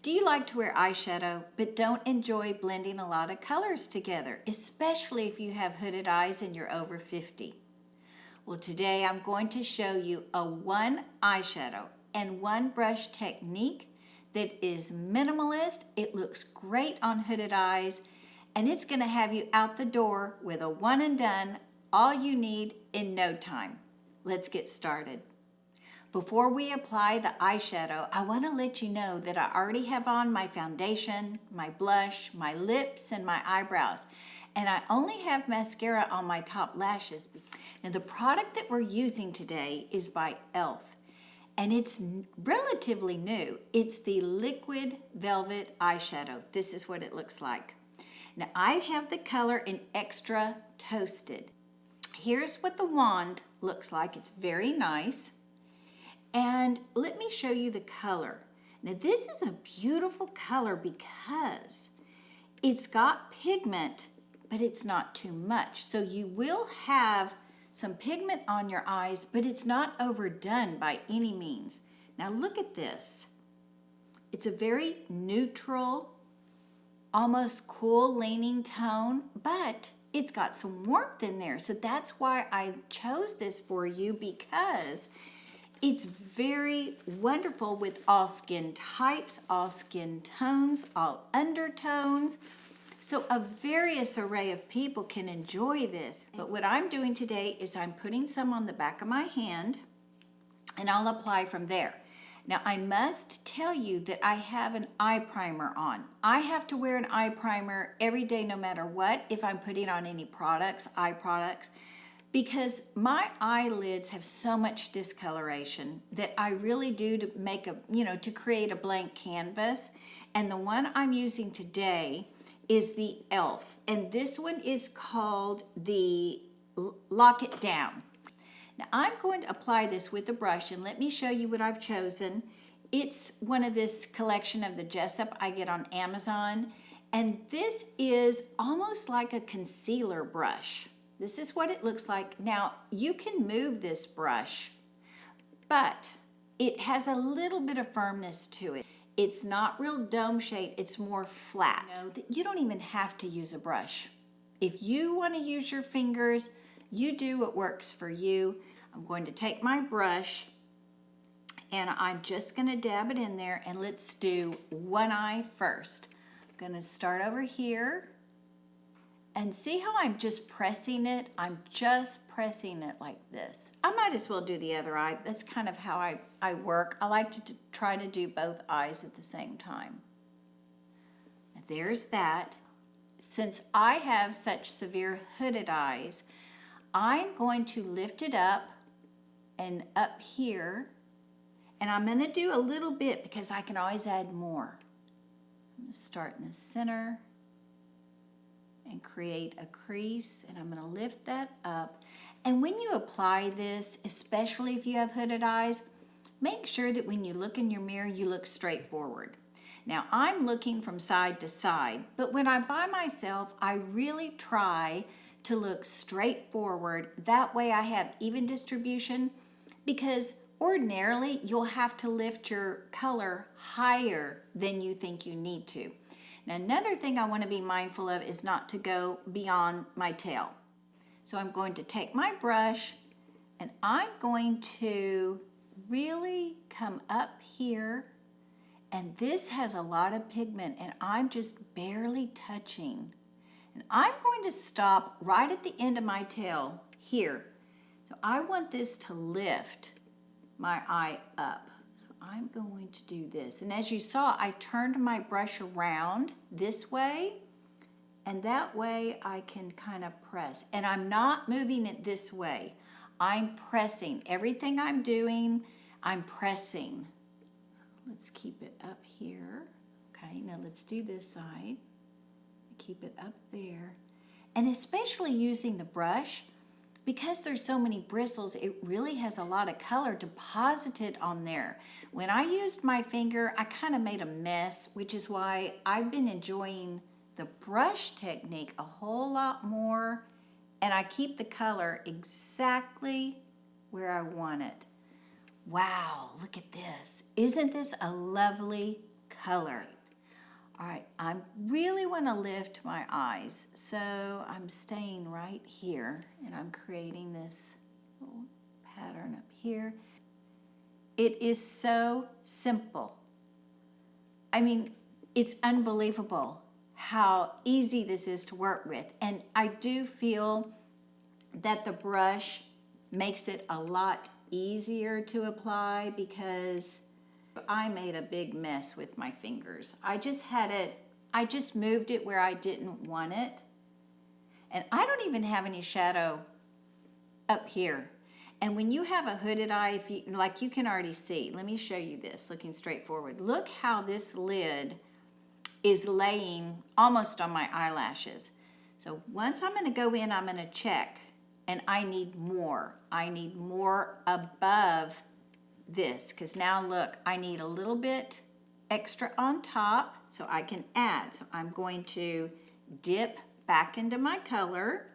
Do you like to wear eyeshadow but don't enjoy blending a lot of colors together, especially if you have hooded eyes and you're over 50? Well, today I'm going to show you a one eyeshadow and one brush technique that is minimalist. It looks great on hooded eyes, and it's going to have you out the door with a one and done, all you need in no time. Let's get started. Before we apply the eyeshadow, I want to let you know that I already have on my foundation, my blush, my lips, and my eyebrows. And I only have mascara on my top lashes. Now the product that we're using today is by e.l.f. And it's relatively new. It's the Liquid Velvet Eyeshadow. This is what it looks like. Now I have the color in Extra Toasted. Here's what the wand looks like. It's very nice. And let me show you the color. Now this is a beautiful color because it's got pigment, but it's not too much. So you will have some pigment on your eyes, but it's not overdone by any means. Now look at this. It's a very neutral, almost cool leaning tone, but it's got some warmth in there. So that's why I chose this for you, because it's very wonderful with all skin types, all skin tones, all undertones. So a various array of people can enjoy this. But what I'm doing today is I'm putting some on the back of my hand, and I'll apply from there. Now I must tell you that I have an eye primer on. I have to wear an eye primer every day no matter what if I'm putting on any products, eye products, because my eyelids have so much discoloration that I really do to make a, to create a blank canvas. And the one I'm using today is the e.l.f. And this one is called the Lock It Down. Now I'm going to apply this with a brush, and let me show you what I've chosen. It's one of this collection of the Jessup I get on Amazon. And this is almost like a concealer brush. This is what it looks like. Now, you can move this brush, but it has a little bit of firmness to it. It's not real dome shaped, it's more flat. You don't even have to use a brush. If you want to use your fingers, you do what works for you. I'm going to take my brush, and I'm just going to dab it in there, and let's do one eye first. I'm going to start over here. And see how I'm just pressing it? I'm just pressing it like this. I might as well do the other eye. That's kind of how I work. I like to try to do both eyes at the same time. There's that. Since I have such severe hooded eyes, I'm going to lift it up and up here. And I'm going to do a little bit because I can always add more. I'm going to start in the center and create a crease, and I'm going to lift that up. And when you apply this, especially if you have hooded eyes, make sure that when you look in your mirror, you look straight forward. Now I'm looking from side to side, but when I'm by myself, I really try to look straight forward. That way I have even distribution, because ordinarily you'll have to lift your color higher than you think you need to. Now, another thing I want to be mindful of is not to go beyond my tail. So I'm going to take my brush, and I'm going to really come up here, and this has a lot of pigment, and I'm just barely touching. And I'm going to stop right at the end of my tail here. So I want this to lift my eye up. I'm going to do this. And as you saw, I turned my brush around this way, and that way I can kind of press. And I'm not moving it this way. I'm pressing. Everything I'm doing, I'm pressing. Let's keep it up here. Okay, now let's do this side. Keep it up there. And especially using the brush, because there's so many bristles, it really has a lot of color deposited on there. When I used my finger, I kind of made a mess, which is why I've been enjoying the brush technique a whole lot more, and I keep the color exactly where I want it. Wow, look at this. Isn't this a lovely color. All right, I really want to lift my eyes, so I'm staying right here, and I'm creating this little pattern up here. It is so simple. I mean, it's unbelievable how easy this is to work with, and I do feel that the brush makes it a lot easier to apply because I made a big mess with my fingers. I just moved it where I didn't want it. And I don't even have any shadow up here. And when you have a hooded eye, like you can already see, let me show you this, looking straight forward. Look how this lid is laying almost on my eyelashes. So once I'm gonna go in, I'm gonna check, and I need more. I need more above this, because now look, I need a little bit extra on top so I can add. So I'm going to dip back into my color.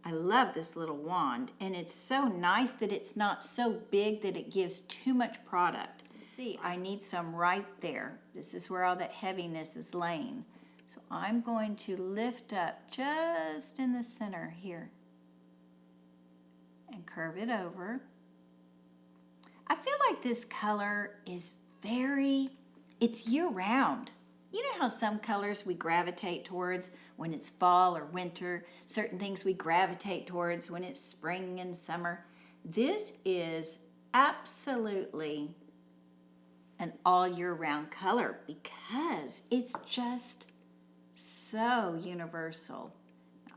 I love this little wand, and it's so nice that it's not so big that it gives too much product. See, I need some right there. This is where all that heaviness is laying. So I'm going to lift up just in the center here and curve it over. I feel like this color is it's year-round. You know how some colors we gravitate towards when it's fall or winter, certain things we gravitate towards when it's spring and summer. This is absolutely an all-year-round color because it's just so universal.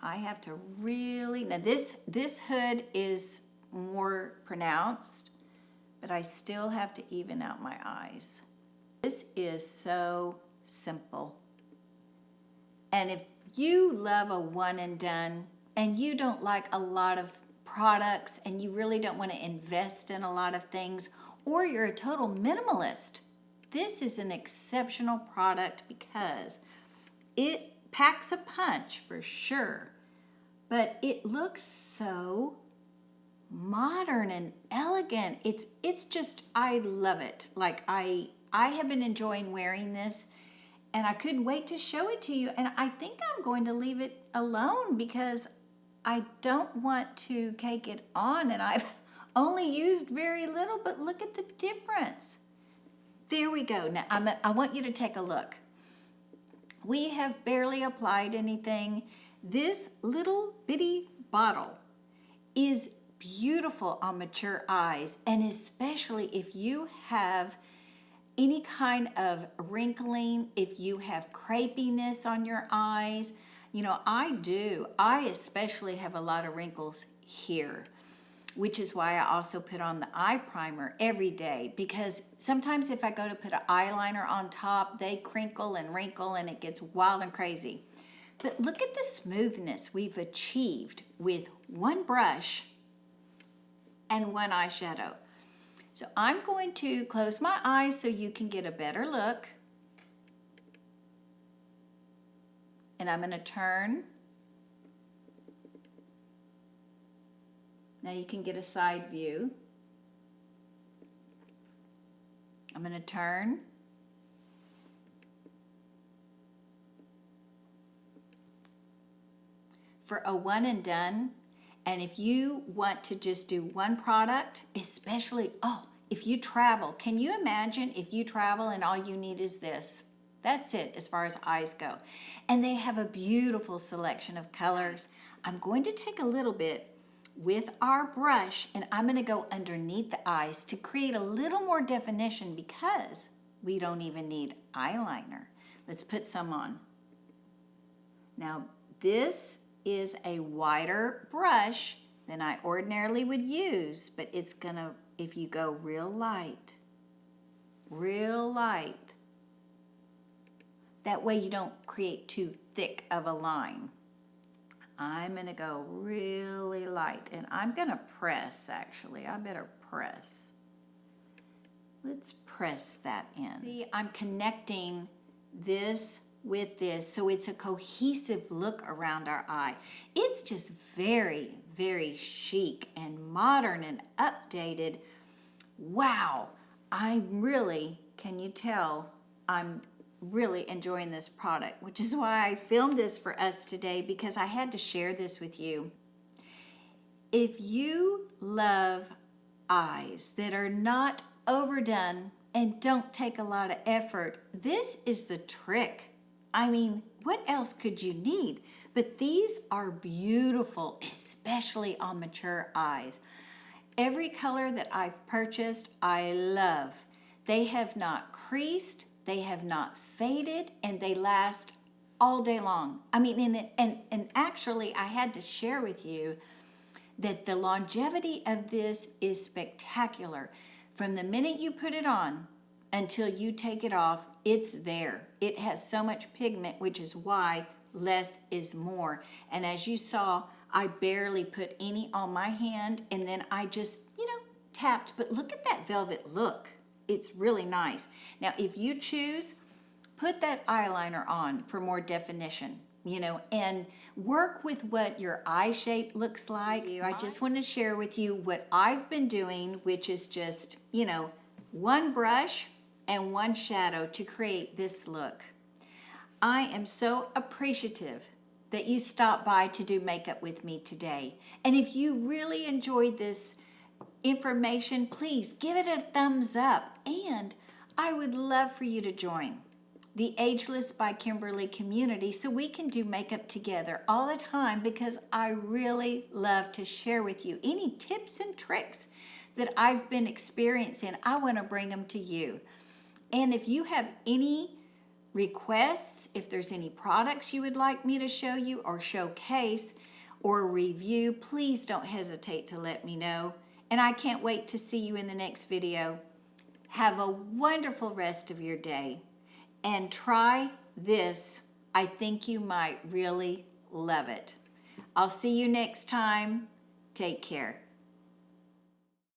I have to really, now this hood is more pronounced, but I still have to even out my eyes. This is so simple. And if you love a one and done and you don't like a lot of products and you really don't want to invest in a lot of things, or you're a total minimalist, this is an exceptional product because it packs a punch for sure, but it looks so modern and elegant. It's just, I love it. Like I have been enjoying wearing this, and I couldn't wait to show it to you. And I think I'm going to leave it alone because I don't want to cake it on, and I've only used very little, but look at the difference. There we go. Now I want you to take a look. We have barely applied anything. This little bitty bottle is beautiful on mature eyes, and especially if you have any kind of wrinkling, if you have crepiness on your eyes. You know, I especially have a lot of wrinkles here, which is why I also put on the eye primer every day, because sometimes if I go to put an eyeliner on top, they crinkle and wrinkle and it gets wild and crazy. But look at the smoothness we've achieved with one brush and one eyeshadow. So I'm going to close my eyes so you can get a better look. And I'm going to turn. Now you can get a side view. I'm going to turn. For a one and done, and if you want to just do one product, especially, if you travel, can you imagine if you travel and all you need is this? That's it as far as eyes go. And they have a beautiful selection of colors. I'm going to take a little bit with our brush, and I'm going to go underneath the eyes to create a little more definition because we don't even need eyeliner. Let's put some on. Now, this is a wider brush than I ordinarily would use, but it's gonna, if you go real light, that way you don't create too thick of a line. I'm gonna go really light, and I'm gonna press, actually. I better press. Let's press that in. See, I'm connecting this with this, so it's a cohesive look around our eye. It's just very, very chic and modern and updated. Wow, I'm really can you tell I'm really enjoying this product, which is why I filmed this for us today, because I had to share this with you. If you love eyes that are not overdone and don't take a lot of effort, this is the trick. I mean, what else could you need? But these are beautiful, especially on mature eyes. Every color that I've purchased, I love. They have not creased, they have not faded, and they last all day long. I mean, and actually, I had to share with you that the longevity of this is spectacular. From the minute you put it on until you take it off, it's there. It has so much pigment, which is why less is more. And as you saw, I barely put any on my hand, and then I just, tapped. But look at that velvet look. It's really nice. Now, if you choose, put that eyeliner on for more definition, and work with what your eye shape looks like. I just want to share with you what I've been doing, which is just, one brush and one shadow to create this look. I am so appreciative that you stopped by to do makeup with me today. And if you really enjoyed this information, please give it a thumbs up. And I would love for you to join the Ageless by Kimberly community so we can do makeup together all the time, because I really love to share with you any tips and tricks that I've been experiencing. I want to bring them to you. And if you have any requests, if there's any products you would like me to show you or showcase or review, please don't hesitate to let me know. And I can't wait to see you in the next video. Have a wonderful rest of your day and try this. I think you might really love it. I'll see you next time. Take care.